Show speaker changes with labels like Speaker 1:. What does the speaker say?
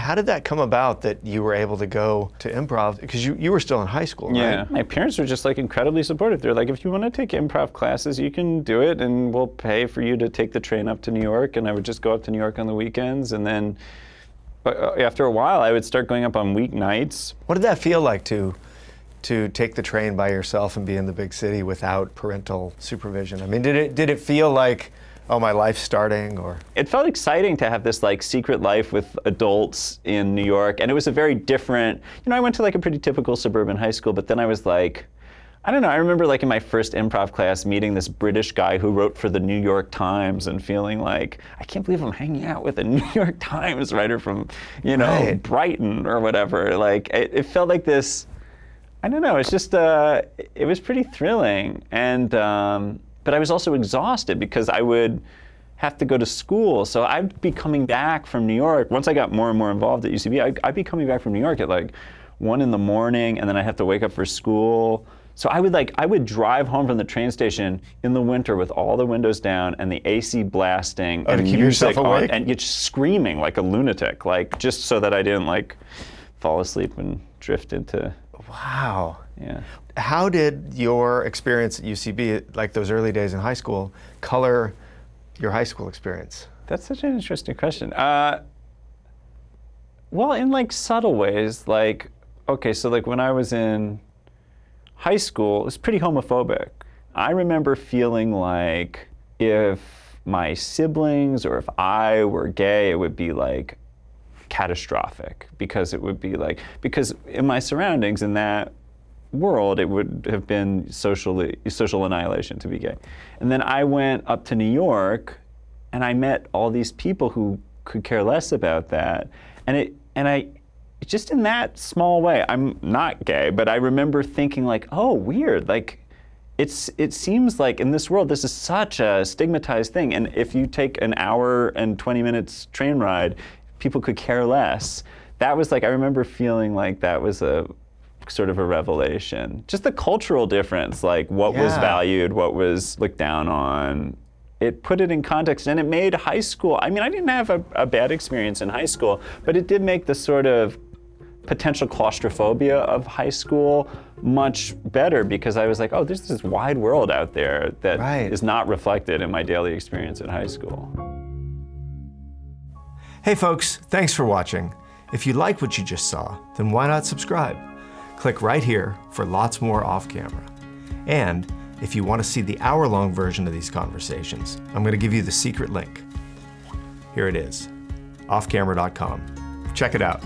Speaker 1: How did that come about that you were able to go to improv? Because you were still in high school,
Speaker 2: Yeah,
Speaker 1: right?
Speaker 2: my parents were just like incredibly supportive. They're like, if you want to take improv classes, you can do it, and we'll pay for you to take the train up to New York. And I would just go up to New York on the weekends, and then after a while, I would start going up on weeknights.
Speaker 1: What did that feel like to take the train by yourself and be in the big city without parental supervision? I mean, did it feel like, oh, my life's starting, or?
Speaker 2: It felt exciting to have this like secret life with adults in New York, and it was a very different, you know, I went to like a pretty typical suburban high school, but then I was like, I don't know, I remember like in my first improv class meeting this British guy who wrote for the New York Times and feeling like, I can't believe I'm hanging out with a New York Times writer from, you know,
Speaker 1: Right.
Speaker 2: Brighton or whatever. Like, it felt like this, I don't know, it's just, it was pretty thrilling. And, but I was also exhausted because I would have to go to school. So I'd be coming back from New York. Once I got more and more involved at UCB, I'd be coming back from New York at like 1 in the morning, and then I'd have to wake up for school. So I would drive home from the train station in the winter with all the windows down and the AC blasting and
Speaker 1: to keep
Speaker 2: music
Speaker 1: yourself awake?
Speaker 2: on, and just screaming like a lunatic, like just so that I didn't like fall asleep and drift into.
Speaker 1: Wow.
Speaker 2: Yeah.
Speaker 1: How did your experience at UCB, like those early days in high school, color your high school experience?
Speaker 2: That's such an interesting question. Well, in like subtle ways, like, okay, so like when I was in high school, it was pretty homophobic. I remember feeling like if my siblings or if I were gay, it would be like catastrophic, because it would be like, because in my surroundings in that world, it would have been social annihilation to be gay. And then I went up to New York and I met all these people who could care less about that. And I just in that small way, I'm not gay, but I remember thinking like, oh, weird, like it seems like in this world, this is such a stigmatized thing. And if you take an hour and 20 minutes train ride, people could care less. That was like, I remember feeling like that was a sort of a revelation. Just the cultural difference, like what was valued, what was looked down on. It put it in context, and it made high school, I mean, I didn't have a bad experience in high school, but it did make the sort of potential claustrophobia of high school much better, because I was like, oh, there's this wide world out there that is not reflected in my daily experience in high school.
Speaker 1: Hey folks, thanks for watching. If you like what you just saw, then why not subscribe? Click right here for lots more off camera. And if you want to see the hour-long version of these conversations, I'm going to give you the secret link. Here it is, offcamera.com. Check it out.